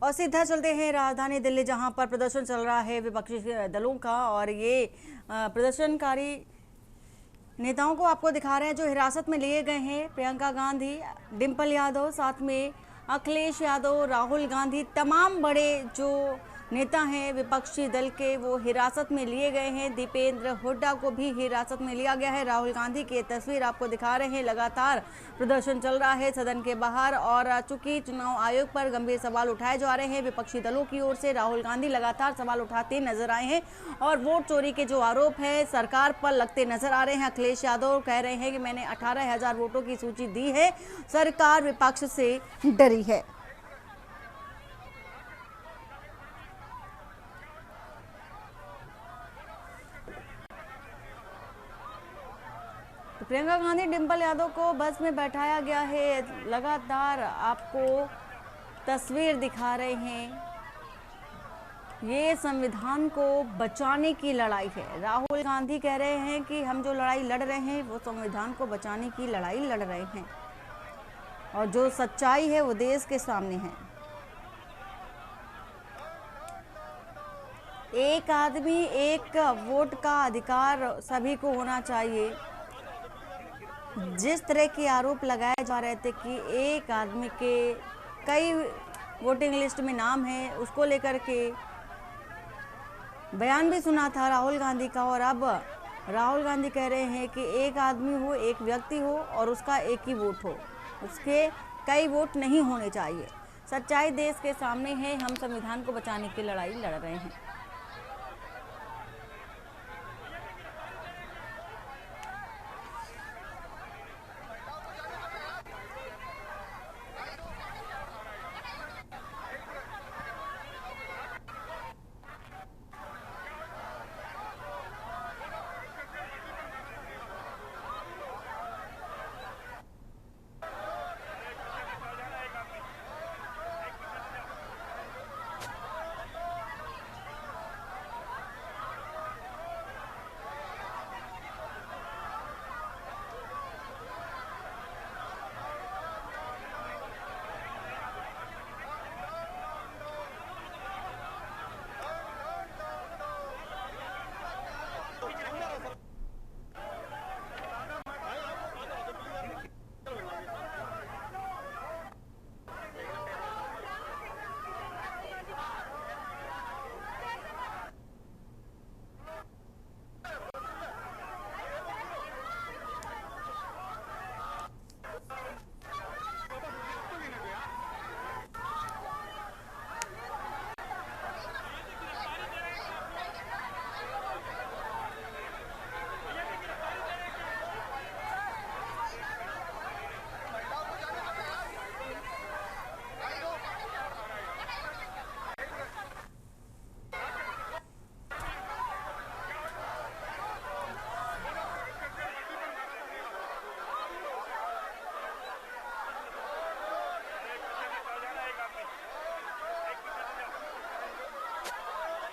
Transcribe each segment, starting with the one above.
और सीधा चलते हैं राजधानी दिल्ली, जहां पर प्रदर्शन चल रहा है विपक्षी दलों का। और ये प्रदर्शनकारी नेताओं को आपको दिखा रहे हैं जो हिरासत में लिए गए हैं। प्रियंका गांधी, डिंपल यादव, साथ में अखिलेश यादव, राहुल गांधी, तमाम बड़े जो नेता हैं विपक्षी दल के वो हिरासत में लिए गए हैं। दीपेंद्र हुड्डा को भी हिरासत में लिया गया है। राहुल गांधी की तस्वीर आपको दिखा रहे हैं। लगातार प्रदर्शन चल रहा है सदन के बाहर, और चूंकि चुनाव आयोग पर गंभीर सवाल उठाए जा रहे हैं विपक्षी दलों की ओर से, राहुल गांधी लगातार सवाल उठाते नजर आए हैं और वोट चोरी के जो आरोप है सरकार पर लगते नजर आ रहे हैं। अखिलेश यादव कह रहे हैं कि मैंने 18,000 वोटों की सूची दी है, सरकार विपक्ष से डरी है। तो प्रियंका गांधी, डिंपल यादव को बस में बैठाया गया है। लगातार आपको तस्वीर दिखा रहे हैं। ये संविधान को बचाने की लड़ाई है। राहुल गांधी कह रहे हैं कि हम जो लड़ाई लड़ रहे हैं वो संविधान को बचाने की लड़ाई लड़ रहे हैं, और जो सच्चाई है वो देश के सामने है। एक आदमी एक वोट का अधिकार सभी को होना चाहिए। जिस तरह के आरोप लगाए जा रहे थे कि एक आदमी के कई वोटिंग लिस्ट में नाम है, उसको लेकर के बयान भी सुना था राहुल गांधी का, और अब राहुल गांधी कह रहे हैं कि एक आदमी हो, एक व्यक्ति हो और उसका एक ही वोट हो, उसके कई वोट नहीं होने चाहिए। सच्चाई देश के सामने है, हम संविधान को बचाने की लड़ाई लड़ रहे हैं।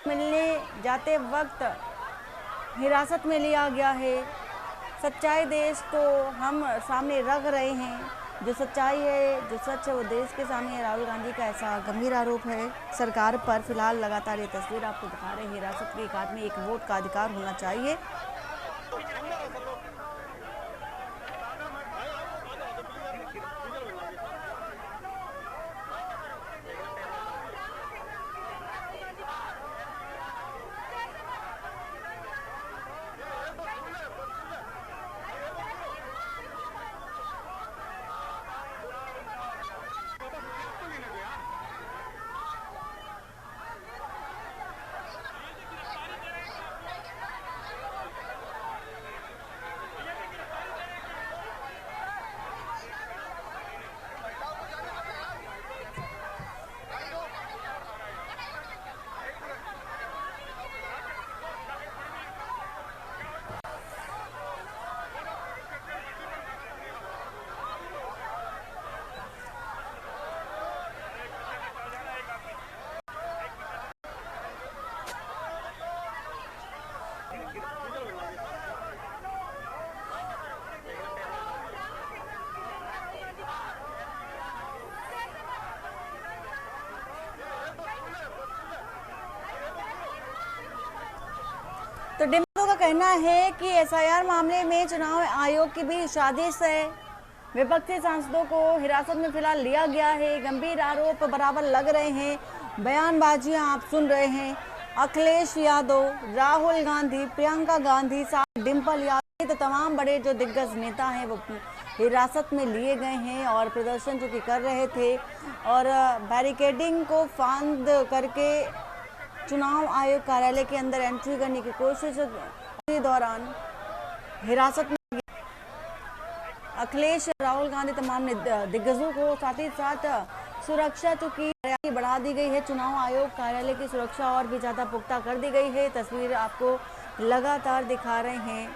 मिलने जाते वक्त हिरासत में लिया गया है। सच्चाई देश को हम सामने रख रहे हैं। जो सच्चाई है, जो सच है वो देश के सामने है। राहुल गांधी का ऐसा गंभीर आरोप है सरकार पर। फिलहाल लगातार ये तस्वीर आपको दिखा रहे हैं। हिरासत के एक आदमी, एक वोट का अधिकार होना चाहिए। तो डिम्पल का कहना है कि एसआईआर मामले में चुनाव आयोग की भी साजिश है। विपक्षी सांसदों को हिरासत में फिलहाल लिया गया है। गंभीर आरोप बराबर लग रहे हैं। बयानबाजियां आप सुन रहे हैं। अखिलेश यादव, राहुल गांधी, प्रियंका गांधी, साथ डिम्पल यादव, तो तमाम बड़े जो दिग्गज नेता हैं वो हिरासत में लिए गए हैं और प्रदर्शन जो कि कर रहे थे और बैरिकेडिंग को फांद करके चुनाव आयोग कार्यालय के अंदर एंट्री करने की कोशिश के दौरान हिरासत में अखिलेश, राहुल गांधी, तमाम दिग्गजों को साथ ही साथ सुरक्षा चूंकि बढ़ा दी गई है। चुनाव आयोग कार्यालय की सुरक्षा और भी ज्यादा पुख्ता कर दी गई है। तस्वीर आपको लगातार दिखा रहे हैं।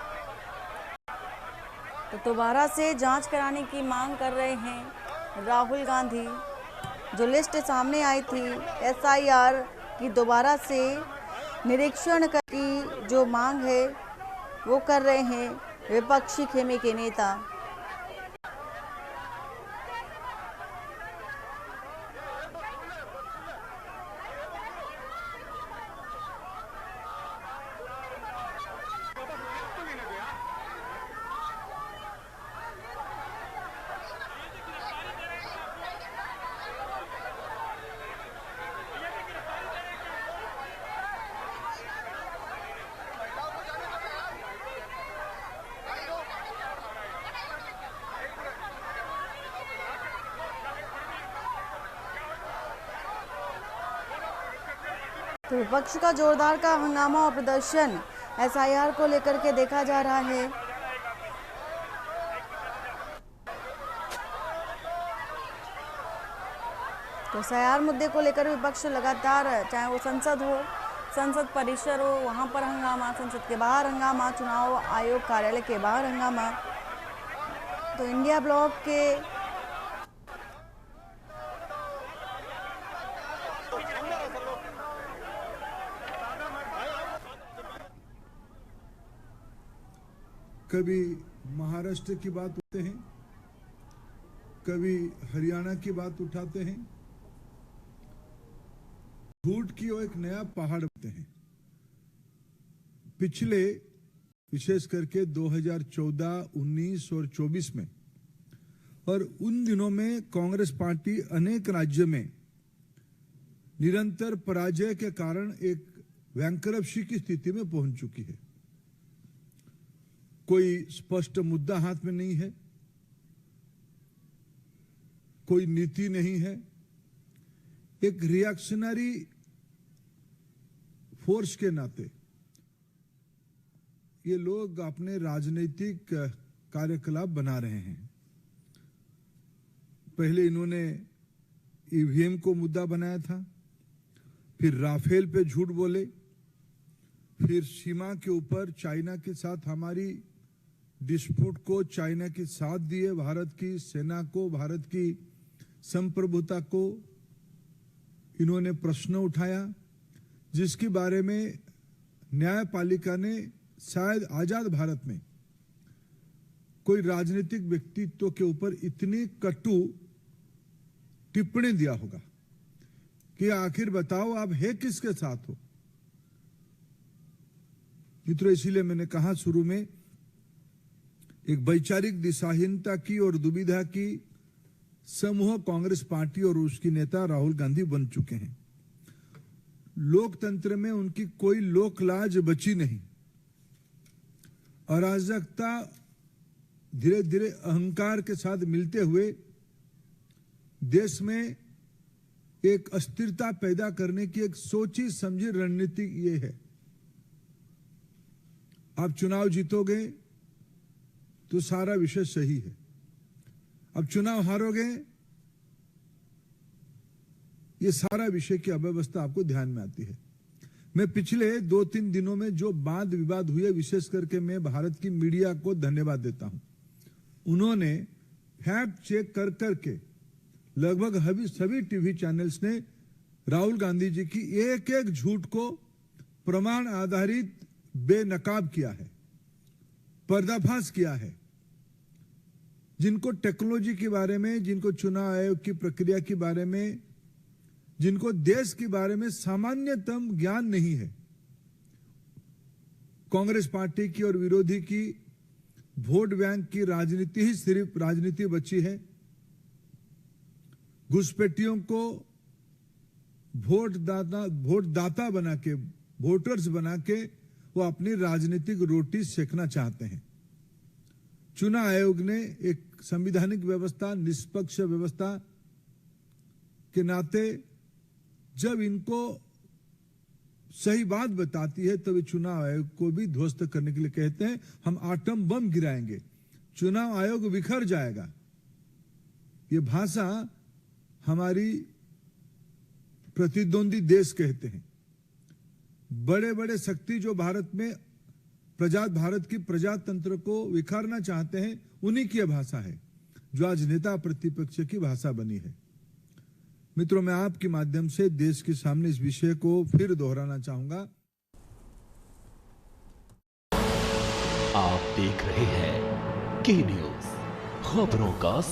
तो दोबारा से जांच कराने की मांग कर रहे हैं राहुल गांधी। जो लिस्ट सामने आई थी एसआईआर की, दोबारा से निरीक्षण की जो मांग है वो कर रहे हैं विपक्षी खेमे के नेता। तो विपक्ष का जोरदार का हंगामा और प्रदर्शन एसआईआर को लेकर के देखा जा रहा है। तो एसआईआर मुद्दे को लेकर विपक्ष लगातार, चाहे वो संसद हो, संसद परिसर हो, वहां पर हंगामा, संसद के बाहर हंगामा, चुनाव आयोग कार्यालय के बाहर हंगामा। तो इंडिया ब्लॉक के कभी महाराष्ट्र की बात उठाते हैं, कभी हरियाणा की बात उठाते हैं। झूठ की वो एक नया पहाड़ बनते हैं। पिछले विशेष करके 2014, 19 और 24 में और उन दिनों में कांग्रेस पार्टी अनेक राज्यों में निरंतर पराजय के कारण एक बैंकरप्सी की स्थिति में पहुंच चुकी है। कोई स्पष्ट मुद्दा हाथ में नहीं है, कोई नीति नहीं है। एक रिएक्शनरी फोर्स के नाते ये लोग अपने राजनीतिक कार्यकलाप बना रहे हैं। पहले इन्होंने ईवीएम को मुद्दा बनाया था, फिर राफेल पे झूठ बोले, फिर सीमा के ऊपर चाइना के साथ हमारी डिस्प्यूट को चाइना के साथ दिए, भारत की सेना को, भारत की संप्रभुता को इन्होंने प्रश्न उठाया, जिसके बारे में न्यायपालिका ने शायद आजाद भारत में कोई राजनीतिक व्यक्तित्व के ऊपर इतनी कटु टिप्पणी दिया होगा कि आखिर बताओ आप है किसके साथ हो। मित्रों, इसीलिए मैंने कहा शुरू में, एक वैचारिक दिशाहीनता की और दुविधा की समूह कांग्रेस पार्टी और उसकी नेता राहुल गांधी बन चुके हैं। लोकतंत्र में उनकी कोई लोक लाज बची नहीं। अराजकता धीरे धीरे अहंकार के साथ मिलते हुए देश में एक अस्थिरता पैदा करने की एक सोची समझी रणनीति ये है। आप चुनाव जीतोगे तो सारा विषय सही है, अब चुनाव हारोगे ये सारा विषय की अव्यवस्था आपको ध्यान में आती है। मैं पिछले 2-3 दिनों में जो वाद विवाद हुए, विशेष करके मैं भारत की मीडिया को धन्यवाद देता हूं। उन्होंने फैक्ट चेक कर करके लगभग सभी टीवी चैनल्स ने राहुल गांधी जी की एक एक झूठ को प्रमाण आधारित बेनकाब किया है, पर्दाफाश किया है। जिनको टेक्नोलॉजी के बारे में, जिनको चुनाव आयोग की प्रक्रिया के बारे में, जिनको देश के बारे में सामान्यतम ज्ञान नहीं है, कांग्रेस पार्टी की और विरोधी की वोट बैंक की राजनीति ही सिर्फ राजनीति बची है। घुसपैठियों को वोट दाता बना के, वोटर्स बना के वो अपनी राजनीतिक रोटी सेकना चाहते हैं। चुनाव आयोग ने एक संवैधानिक व्यवस्था, निष्पक्ष व्यवस्था के नाते जब इनको सही बात बताती है तो वे चुनाव आयोग को भी ध्वस्त करने के लिए कहते हैं हम आटम बम गिराएंगे, चुनाव आयोग बिखर जाएगा। ये भाषा हमारी प्रतिद्वंदी देश कहते हैं। बड़े बड़े शक्ति जो भारत की प्रजातंत्र को विखारना चाहते हैं, उन्हीं की भाषा है जो आज नेता प्रतिपक्ष की भाषा बनी है। मित्रों, मैं आपके माध्यम से देश के सामने इस विषय को फिर दोहराना चाहूंगा। आप देख रहे हैं के न्यूज़, खबरों का